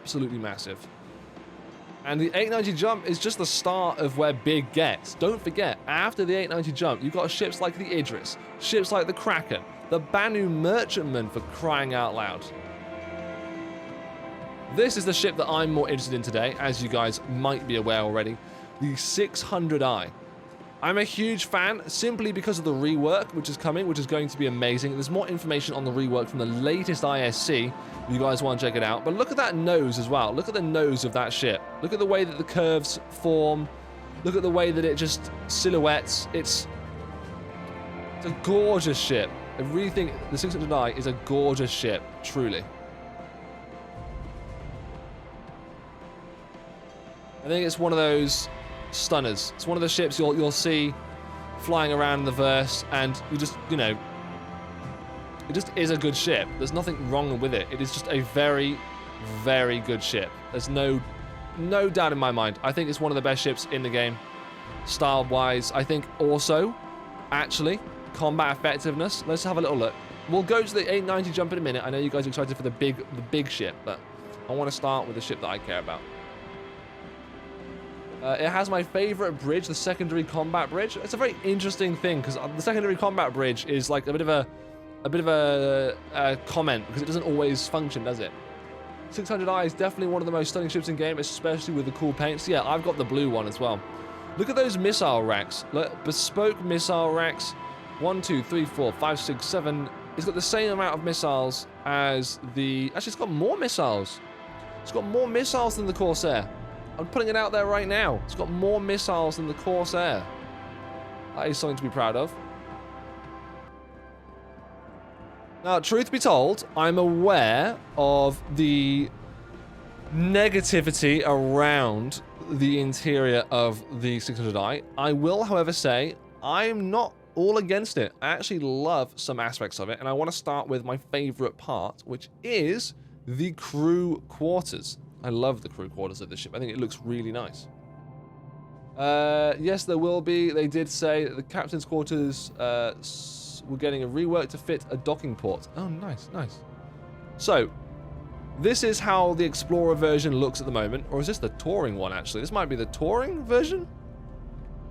absolutely massive. And the 890 jump is just the start of where big gets. Don't forget, after the 890 jump, you've got ships like the Idris, ships like the Kraken, the Banu Merchantman, for crying out loud. This is the ship that I'm more interested in today, as you guys might be aware already, the 600i. I'm a huge fan simply because of the rework which is coming, which is going to be amazing. There's more information on the rework from the latest ISC if you guys want to check it out. But look at that nose as well. Look at the nose of that ship. Look at the way that the curves form. Look at the way that it just silhouettes. It's a gorgeous ship. I really think the 600i is a gorgeous ship, truly. I think it's one of those stunners. It's one of the ships you'll see flying around in the verse, and you just, you know, it just is a good ship. There's nothing wrong with it. It is just a very, very good ship. There's no doubt in my mind. I think it's one of the best ships in the game, style-wise. I think also, actually, combat effectiveness. Let's have a little look. We'll go to the 890 jump in a minute. I know you guys are excited for the big ship, but I want to start with the ship that I care about. It has my favorite bridge, the secondary combat bridge. It's a very interesting thing because the secondary combat bridge is like a bit of a comment because it doesn't always function, does it? 600i is definitely one of the most stunning ships in game, especially with the cool paints. Yeah, I've got the blue one as well. Look at those missile racks. Look, bespoke missile racks. 1, 2, 3, 4, 5, 6, 7. It's got the same amount of missiles as the... Actually, it's got more missiles. It's got more missiles than the Corsair. I'm putting it out there right now. It's got more missiles than the Corsair. That is something to be proud of. Now, truth be told, I'm aware of the negativity around the interior of the 600i. I will, however, say I'm not all against it. I actually love some aspects of it, and I want to start with my favorite part, which is the crew quarters. I love the crew quarters of this ship. I think it looks really nice. Yes, there will be. They did say that the captain's quarters were getting a rework to fit a docking port. Oh, nice, nice. So, this is how the Explorer version looks at the moment. Or is this the Touring one, actually? This might be the Touring version?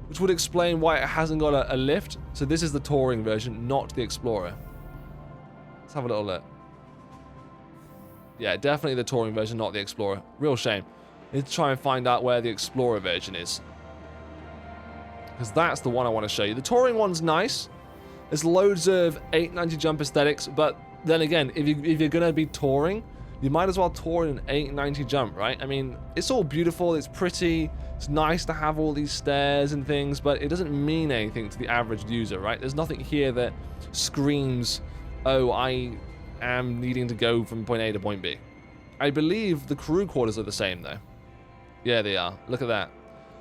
Which would explain why it hasn't got a lift. So this is the Touring version, not the Explorer. Let's have a little look. Yeah, definitely the Touring version, not the Explorer. Real shame. Need to try and find out where the Explorer version is, because that's the one I want to show you. The Touring one's nice. There's loads of 890 jump aesthetics, but then again, if you're going to be touring, you might as well tour in an 890 jump, right? I mean, it's all beautiful, it's pretty, it's nice to have all these stairs and things, but it doesn't mean anything to the average user, right? There's nothing here that screams, oh, I am needing to go from point A to point B. I believe the crew quarters are the same, though. Yeah, they are. Look at that.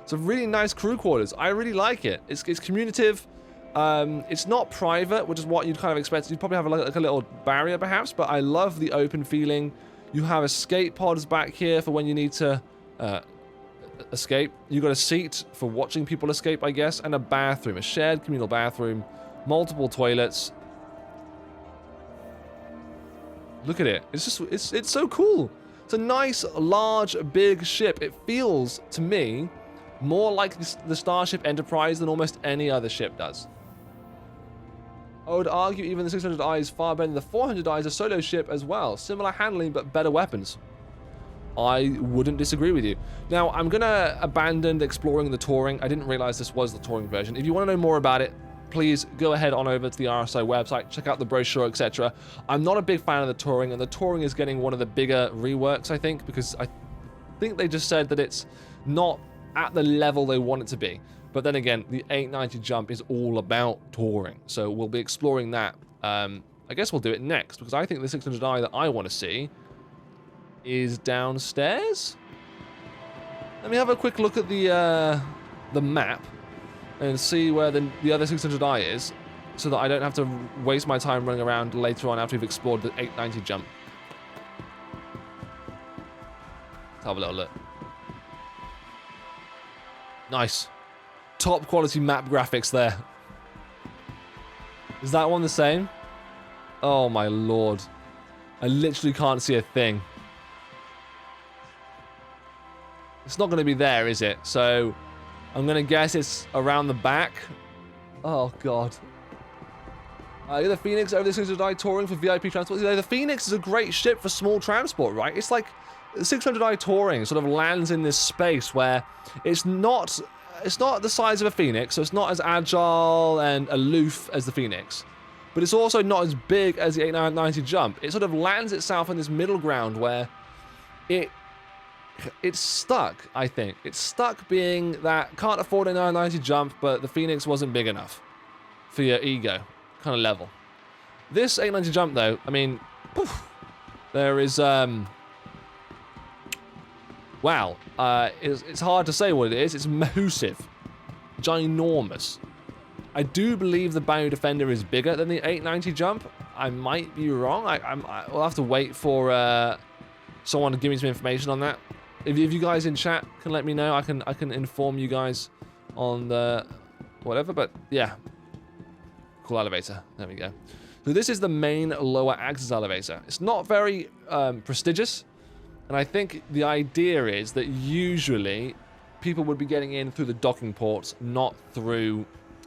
It's a really nice crew quarters. I really like it. It's communicative. It's not private, which is what you'd kind of expect. You'd probably have like a little barrier, perhaps, but I love the open feeling. You have escape pods back here for when you need to escape. You got a seat for watching people escape, I guess, and a bathroom, a shared communal bathroom, multiple toilets. Look at it. It's just, it's so cool. It's a nice, large, big ship. It feels, to me, more like the Starship Enterprise than almost any other ship does. I would argue even the 600i is far better than the 400i as a solo ship as well. Similar handling, but better weapons. I wouldn't disagree with you. Now, I'm going to abandon exploring the touring. I didn't realize this was the touring version. If you want to know more about it, please go ahead on over to the RSI website, check out the brochure, etc. I'm not a big fan of the touring, and the touring is getting one of the bigger reworks, I think, because I think they just said that it's not at the level they want it to be. But then again, the 890 jump is all about touring, so we'll be exploring that. I guess we'll do it next, because I think the 600i that I want to see is downstairs. Let me have a quick look at the map and see where the other 600i is, so that I don't have to waste my time running around later on after we've explored the 890 jump. Let's have a little look. Nice. Top quality map graphics there. Is that one the same? Oh my lord. I literally can't see a thing. It's not going to be there, is it? So I'm going to guess it's around the back. Oh, God. The Phoenix over the 600i touring for VIP transport. You know, the Phoenix is a great ship for small transport, right? It's like 600i touring sort of lands in this space where it's not the size of a Phoenix, so it's not as agile and aloof as the Phoenix, but it's also not as big as the 890 jump. It sort of lands itself in this middle ground where it's stuck, I think. It's stuck being that can't afford a 990 jump, but the Phoenix wasn't big enough for your ego kind of level. This 890 jump, though, I mean, poof, there is, wow, it's hard to say what it is. It's massive, ginormous. I do believe the Bayou Defender is bigger than the 890 jump. I might be wrong. We'll have to wait for someone to give me some information on that. If you guys in chat can let me know, I can inform you guys on the whatever. But yeah, cool elevator. There we go. So this is the main lower access elevator. It's not very prestigious, and I think the idea is that usually people would be getting in through the docking ports, not through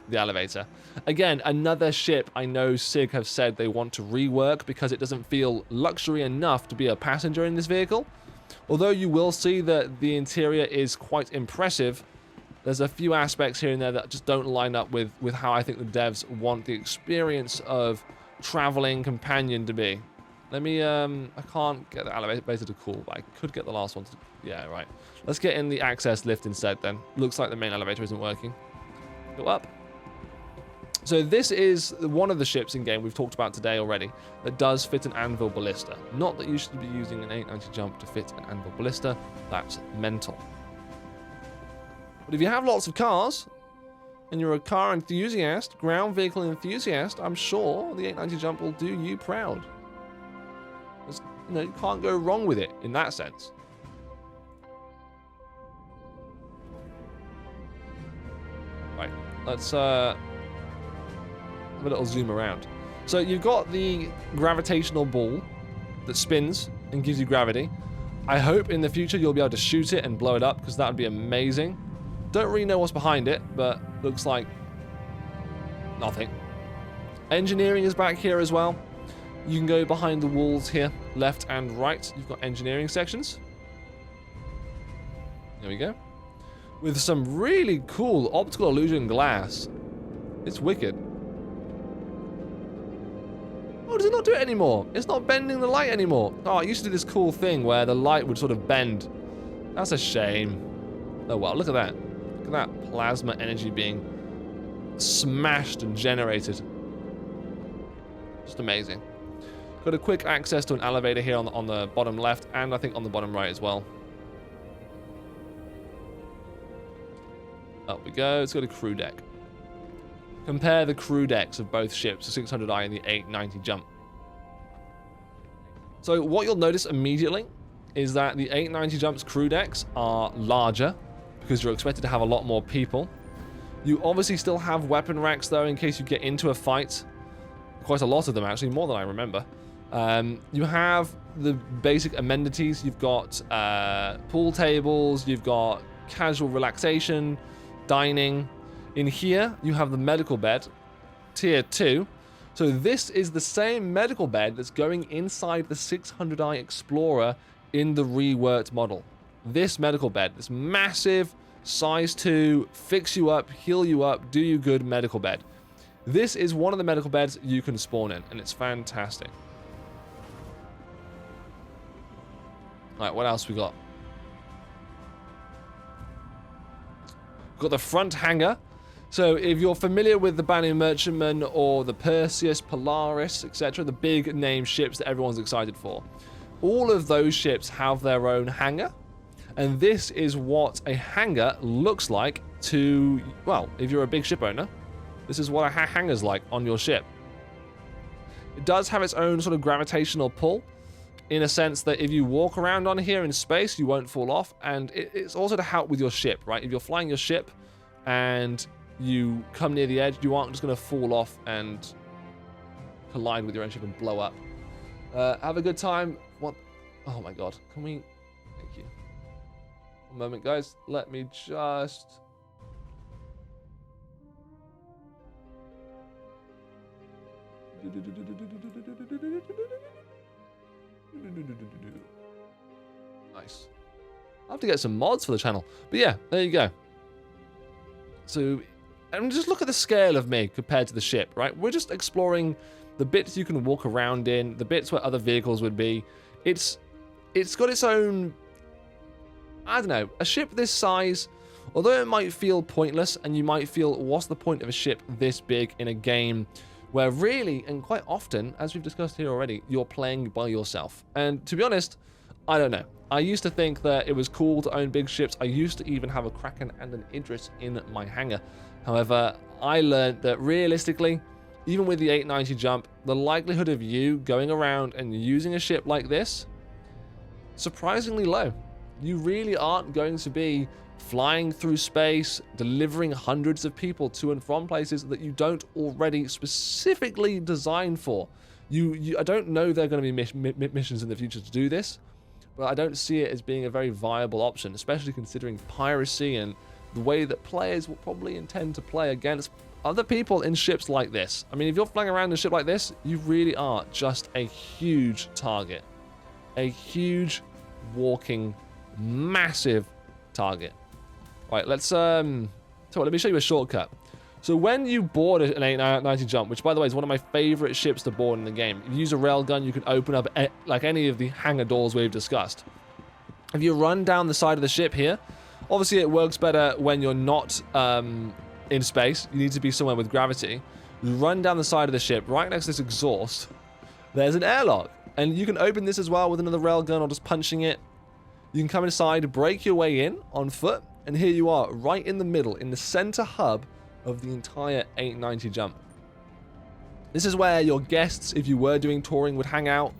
the elevator. Again, another ship I know SIG have said they want to rework because it doesn't feel luxury enough to be a passenger in this vehicle. Although you will see that the interior is quite impressive, there's a few aspects here and there that just don't line up with how I think the devs want the experience of traveling companion to be. Let me, I can't get the elevator to cool, but I could get the last one to, yeah, right. Let's get in the access lift instead then. Looks like the main elevator isn't working. Go up. So this is one of the ships in game we've talked about today already that does fit an anvil ballista. Not that you should be using an 890 jump to fit an anvil ballista. That's mental. But if you have lots of cars and you're a car enthusiast, ground vehicle enthusiast, I'm sure the 890 jump will do you proud. You know, you can't go wrong with it in that sense. Right, let's have a little zoom around. So you've got the gravitational ball that spins and gives you gravity. I hope in the future you'll be able to shoot it and blow it up, because that would be amazing. Don't really know what's behind it, but looks like nothing. Engineering is back here as well. You can go behind the walls here, left and right. You've got engineering sections. There we go. With some really cool optical illusion glass. It's wicked. Oh, does it not do it anymore? It's not bending the light anymore. Oh, it used to do this cool thing where the light would sort of bend. That's a shame. Oh, well, look at that. Look at that plasma energy being smashed and generated. Just amazing. Got a quick access to an elevator here on the bottom left, and I think on the bottom right as well. Up we go. Let's go to crew deck. Compare the crew decks of both ships, the 600i and the 890 jump. So what you'll notice immediately is that the 890 jump's crew decks are larger because you're expected to have a lot more people. You obviously still have weapon racks though in case you get into a fight. Quite a lot of them actually, more than I remember. You have the basic amenities. You've got pool tables, you've got casual relaxation, dining. In here, you have the medical bed, tier 2. So this is the same medical bed that's going inside the 600i Explorer in the reworked model. This medical bed, this massive, size 2, fix you up, heal you up, do you good medical bed. This is one of the medical beds you can spawn in, and it's fantastic. Alright, what else we got? We've got the front hangar. So if you're familiar with the Banu Merchantman or the Perseus, Polaris, etc., the big name ships that everyone's excited for, all of those ships have their own hangar. And this is what a hangar looks like to, well, if you're a big ship owner, this is what a hangar's like on your ship. It does have its own sort of gravitational pull, in a sense that if you walk around on here in space, you won't fall off. And it's also to help with your ship, right? If you're flying your ship and you come near the edge, you aren't just going to fall off and collide with your own ship and blow up. Have a good time. What? Oh my god. Can we... Thank you. A moment, guys. Let me just... Nice. I'll have to get some mods for the channel. But yeah, there you go. So, and just look at the scale of me compared to the ship, right? We're just exploring the bits you can walk around in, the bits where other vehicles would be. It's got its own, I don't know, a ship this size, although it might feel pointless, and you might feel, what's the point of a ship this big in a game where really, and quite often, as we've discussed here already, you're playing by yourself. And to be honest, I don't know. I used to think that it was cool to own big ships. I used to even have a Kraken and an Idris in my hangar. However, I learned that realistically, even with the 890 jump, the likelihood of you going around and using a ship like this, surprisingly low. You really aren't going to be flying through space, delivering hundreds of people to and from places that you don't already specifically design for. I don't know there are going to be missions in the future to do this, but I don't see it as being a very viable option, especially considering piracy and the way that players will probably intend to play against other people in ships like this. I mean, if you're flying around in a ship like this, you really are just a huge target. A huge, walking, massive target. Right, let's let me show you a shortcut. So when you board an 890 jump, which by the way is one of my favorite ships to board in the game, if you use a railgun, you can open up like any of the hangar doors we've discussed. If you run down the side of the ship here, obviously it works better when you're not in space. You need to be somewhere with gravity. You run down the side of the ship, right next to this exhaust, there's an airlock. And you can open this as well with another railgun or just punching it. You can come inside, break your way in on foot, and here you are, right in the middle, in the center hub of the entire 890 jump. This is where your guests, if you were doing touring, would hang out.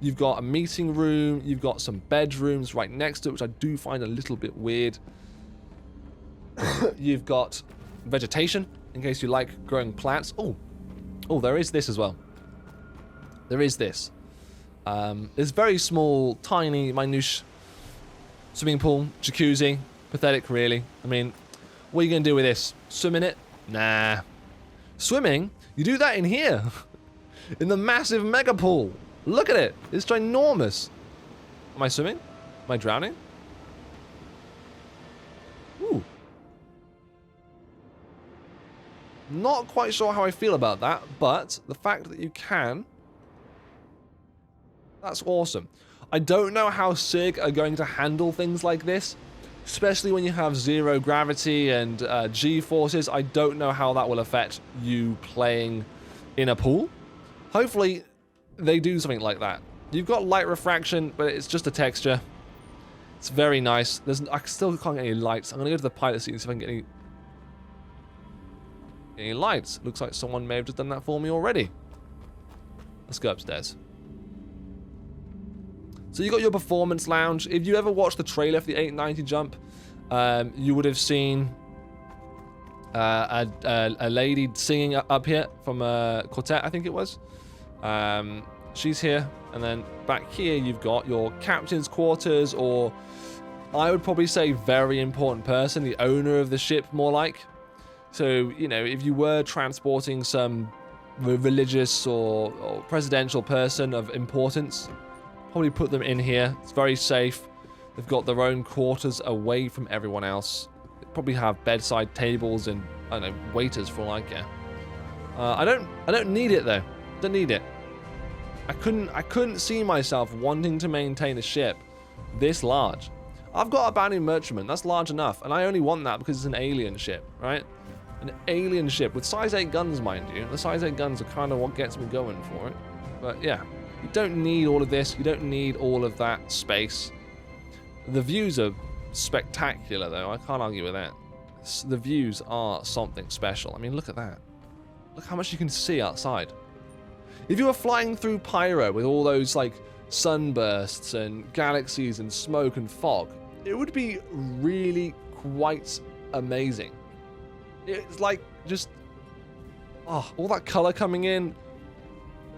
You've got a meeting room, you've got some bedrooms right next to it, which I do find a little bit weird. You've got vegetation, in case you like growing plants. Oh, there is this as well. There is this. There's very small, tiny, minute swimming pool, jacuzzi. Pathetic, really. I mean, what are you going to do with this? Swim in it? Nah. Swimming? You do that in here. In the massive mega pool. Look at it. It's ginormous. Am I swimming? Am I drowning? Ooh. Not quite sure how I feel about that, but the fact that you can, that's awesome. I don't know how SIG are going to handle things like this, especially when you have zero gravity and G-forces. I don't know how that will affect you playing in a pool. Hopefully, they do something like that. You've got light refraction, but it's just a texture. It's very nice. I still can't get any lights. I'm going to go to the pilot seat and see if I can get any lights. Looks like someone may have just done that for me already. Let's go upstairs. So you got your performance lounge. If you ever watched the trailer for the 890 jump, you would have seen a lady singing up here from a quartet, I think it was. She's here, and then back here you've got your captain's quarters, or I would probably say very important person, the owner of the ship, more like. So, you know, if you were transporting some religious or presidential person of importance, probably put them in here. It's very safe. They've got their own quarters away from everyone else. They probably have bedside tables and, I don't know, waiters for all I care. I don't need it though. Don't need it. I couldn't see myself wanting to maintain a ship this large. I've got a bounty merchantman. That's large enough, and I only want that because it's an alien ship, right? An alien ship with size 8 guns, mind you. The size 8 guns are kind of what gets me going for it. But yeah. You don't need all of this. You don't need all of that space. The views are spectacular, though. I can't argue with that. The views are something special. I mean, look at that. Look how much you can see outside. If you were flying through Pyro with all those, like, sunbursts and galaxies and smoke and fog, it would be really quite amazing. It's like just... oh, all that color coming in,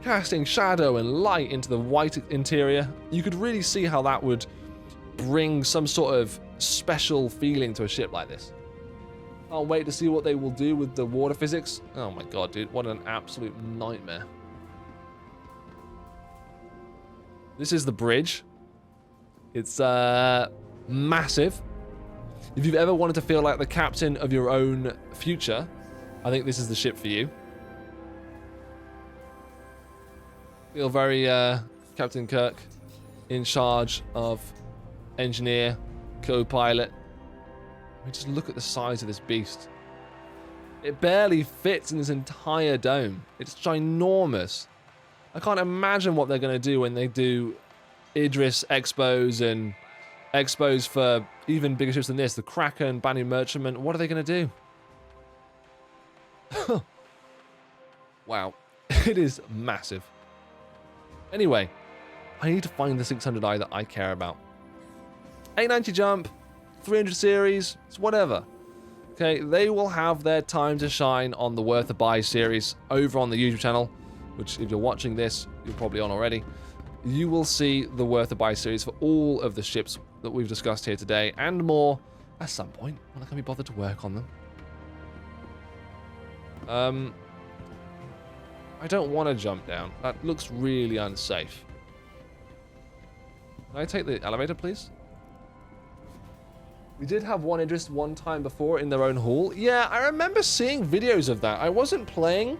casting shadow and light into the white interior. You could really see how that would bring some sort of special feeling to a ship like this. Can't wait to see what they will do with the water physics. Oh my god, dude, what an absolute nightmare. This is the bridge. It's massive. If you've ever wanted to feel like the captain of your own future, I think this is the ship for you. Feel very Captain Kirk, in charge of engineer, co-pilot. I mean, just look at the size of this beast. It barely fits in this entire dome. It's ginormous. I can't imagine what they're going to do when they do Idris expos and expos for even bigger ships than this. The Kraken, Banu Merchantman. What are they going to do? Wow. It is massive. Anyway, I need to find the 600i that I care about. 890 jump, 300 series, it's whatever. Okay, they will have their time to shine on the Worth a Buy series over on the YouTube channel, which if you're watching this, you're probably on already. You will see the Worth a Buy series for all of the ships that we've discussed here today and more at some point when I can be bothered to work on them. I don't want to jump down. That looks really unsafe. Can I take the elevator, please? We did have one Idris one time before in their own hall. Yeah, I remember seeing videos of that. I wasn't playing.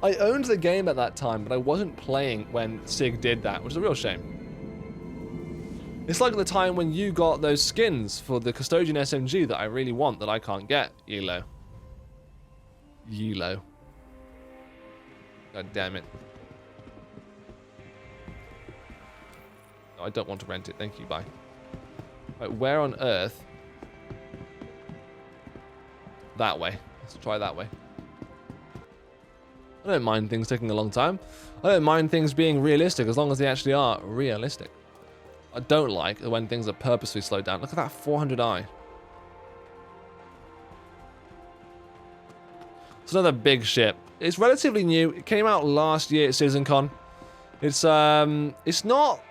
I owned the game at that time, but I wasn't playing when Sig did that, which is a real shame. It's like the time when you got those skins for the Custodian SMG that I really want that I can't get. Yelo. Yelo. God damn it. No, I don't want to rent it. Thank you. Bye. Right, where on earth? That way. Let's try that way. I don't mind things taking a long time. I don't mind things being realistic as long as they actually are realistic. I don't like when things are purposely slowed down. Look at that 400i. It's another big ship. It's relatively new. It came out last year at CitizenCon. It's not.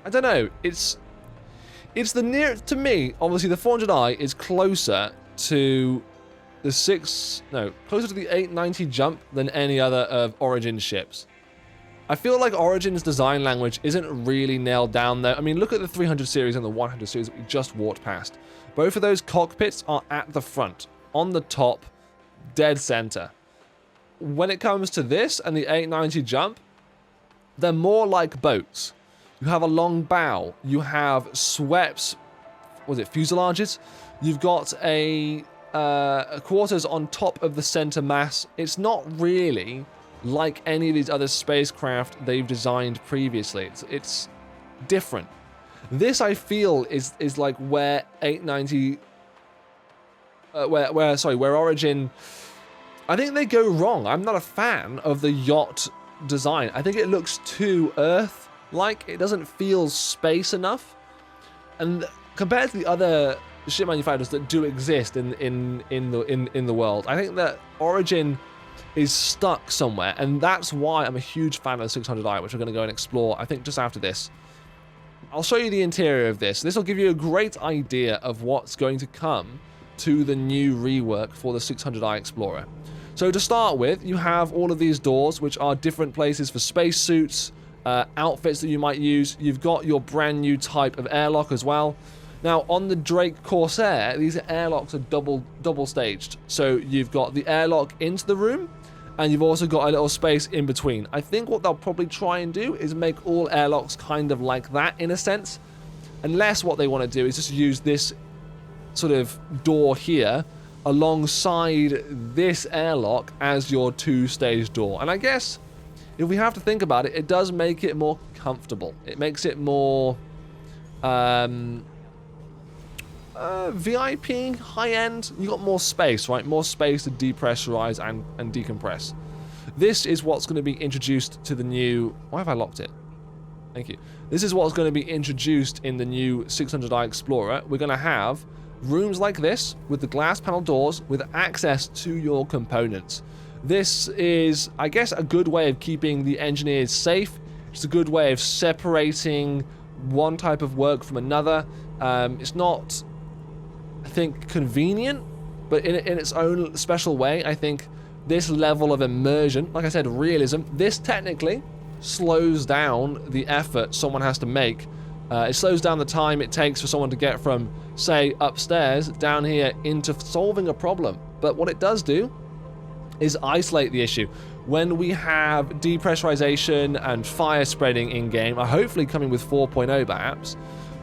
I don't know. It's the nearest to me. Obviously, the 400i is closer to the closer to the 890 jump than any other of Origin's ships. I feel like Origin's design language isn't really nailed down there. I mean, look at the 300 series and the 100 series that we just walked past. Both of those cockpits are at the front, on the top, dead center. When it comes to this and the 890 jump, they're more like boats. You have a long bow. You have swept, fuselages? You've got a quarters on top of the center mass. It's not really like any of these other spacecraft they've designed previously. It's different. This, I feel, is like where 890, where Origin, I think they go wrong. I'm not a fan of the yacht design. I think it looks too Earth-like. It doesn't feel space enough. And compared to the other ship manufacturers that do exist in the world, I think that Origin is stuck somewhere, and that's why I'm a huge fan of the 600i, which we're going to go and explore, I think, just after this. I'll show you the interior of this. This will give you a great idea of what's going to come to the new rework for the 600i Explorer. So to start with, you have all of these doors, which are different places for spacesuits, outfits that you might use. You've got your brand new type of airlock as well. Now, on the Drake Corsair, these airlocks are double staged. So you've got the airlock into the room, and you've also got a little space in between. I think what they'll probably try and do is make all airlocks kind of like that, in a sense. Unless what they want to do is just use this sort of door here alongside this airlock as your two-stage door. And I guess, if we have to think about it, it does make it more comfortable. It makes it more VIP, high-end. You got more space, right? More space to depressurize and decompress. This is what's going to be introduced to the new... Why have I locked it? Thank you. This is what's going to be introduced in the new 600i Explorer. We're going to have rooms like this with the glass panel doors with access to your components. This is, I guess, a good way of keeping the engineers safe. It's a good way of separating one type of work from another. It's not, I think, convenient, but in its own special way. I think this level of immersion, like I said, realism, this technically slows down the effort someone has to make. It slows down the time it takes for someone to get from, say, upstairs down here into solving a problem. But what it does do is isolate the issue. When we have depressurization and fire spreading in-game, hopefully coming with 4.0 perhaps,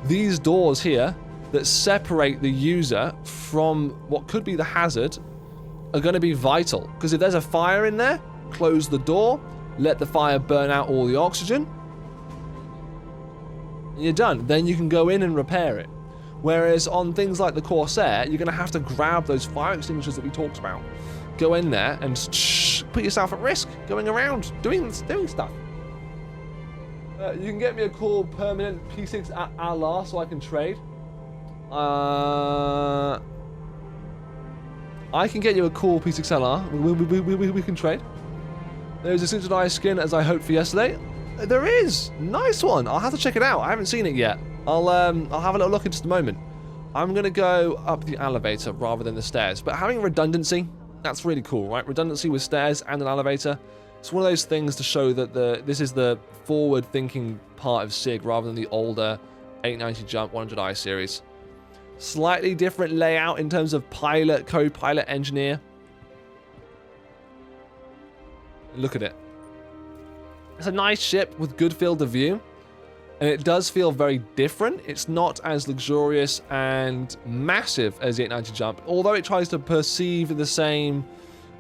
these doors here that separate the user from what could be the hazard are going to be vital. Because if there's a fire in there, close the door, let the fire burn out all the oxygen, and you're done. Then you can go in and repair it. Whereas on things like the Corsair, you're going to have to grab those fire extinguishers that we talked about, go in there and put yourself at risk, going around, doing stuff. You can get me a cool permanent P6 LR so I can trade. I can get you a cool P6 LR. We can trade. There's a synchronized skin as I hoped for yesterday. There is. Nice one. I'll have to check it out. I haven't seen it yet. I'll have a little look in just a moment. I'm gonna go up the elevator rather than the stairs. But having redundancy, that's really cool, right? Redundancy with stairs and an elevator. It's one of those things to show that this is the forward-thinking part of SIG rather than the older 890 Jump 100i series. Slightly different layout in terms of pilot, co-pilot, engineer. Look at it. It's a nice ship with good field of view. And it does feel very different. It's not as luxurious and massive as the 890 Jump. Although it tries to perceive the same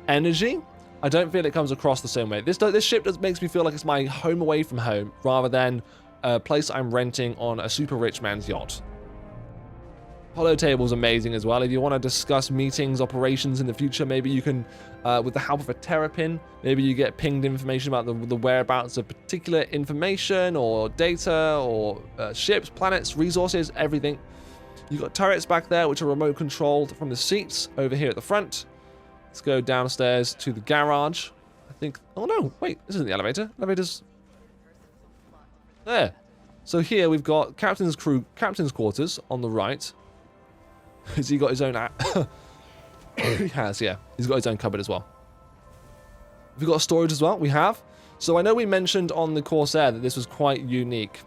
energy, I don't feel it comes across the same way. This ship makes me feel like it's my home away from home rather than a place I'm renting on a super rich man's yacht. Holo table is amazing as well. If you want to discuss meetings, operations in the future, maybe you can, with the help of a terrapin, maybe you get pinged information about the whereabouts of particular information or data or ships, planets, resources, everything. You've got turrets back there, which are remote controlled from the seats over here at the front. Let's go downstairs to the garage. I think, oh no, wait, this isn't the elevator. Elevator's there. So here we've got captain's quarters on the right. Has he got his own He has, yeah. He's got his own cupboard as well. We've got storage as well. We have. So I know we mentioned on the Corsair that this was quite unique.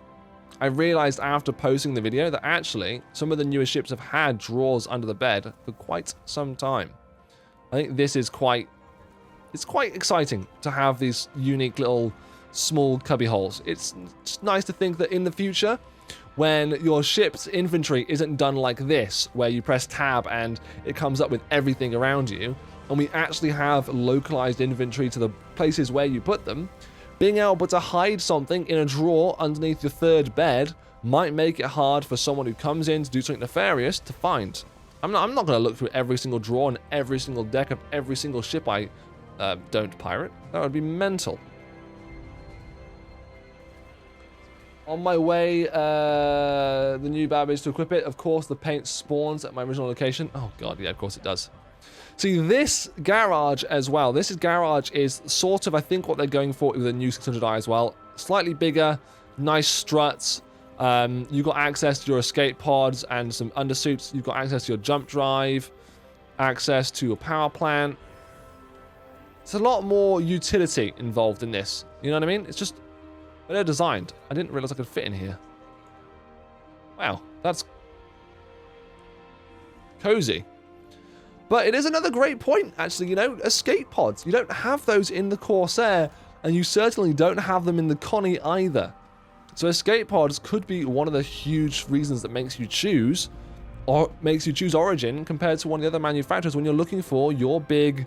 I realized after posting the video that actually some of the newer ships have had drawers under the bed for quite some time. I think this is quite exciting to have these unique little small cubby holes. It's nice to think that in the future, when your ship's inventory isn't done like this, where you press tab and it comes up with everything around you, and we actually have localized inventory to the places where you put them, being able to hide something in a drawer underneath your third bed might make it hard for someone who comes in to do something nefarious to find. I'm not going to look through every single drawer and every single deck of every single ship I don't pirate. That would be mental. On my way, the new bab is to equip it. Of course, the paint spawns at my original location. Oh god, yeah, of course it does. See, this garage as well. This garage is sort of, I think, what they're going for with the new 600i as well. Slightly bigger, nice struts. You've got access to your escape pods and some undersuits. You've got access to your jump drive, access to your power plant. It's a lot more utility involved in this. You know what I mean? It's just better designed. I didn't realize I could fit in here. Wow, that's cozy. But it is another great point, actually, you know, escape pods. You don't have those in the Corsair, and you certainly don't have them in the Connie either. So escape pods could be one of the huge reasons that makes you choose Origin compared to one of the other manufacturers when you're looking for your big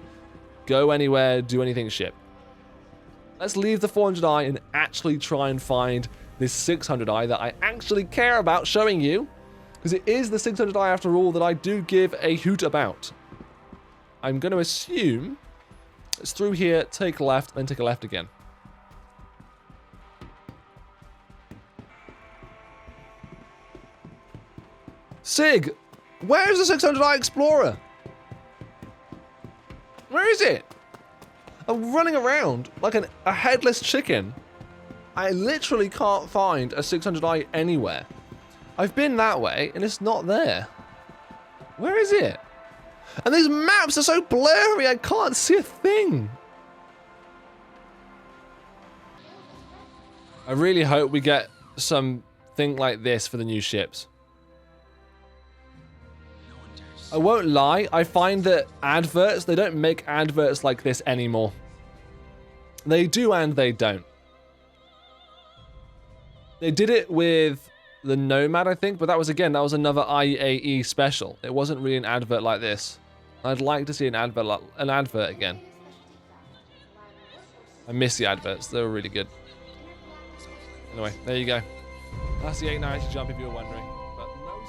go anywhere, do anything ship. Let's leave the 400i and actually try and find this 600i that I actually care about showing you, because it is the 600i after all that I do give a hoot about. I'm going to assume it's through here, take a left, then take a left again. Sig, where's the 600i Explorer? Where is it? I'm running around like a headless chicken. I literally can't find a 600i anywhere. I've been that way, and it's not there. Where is it? And these maps are so blurry, I can't see a thing. I really hope we get something like this for the new ships. I won't lie, I find that adverts, they don't make adverts like this anymore. They do and they don't. They did it with the Nomad, I think, but that was another IAE special. It wasn't really an advert like this. I'd like to see an advert again. I miss the adverts, they were really good. Anyway, there you go. That's the 890 jump if you were wondering. But no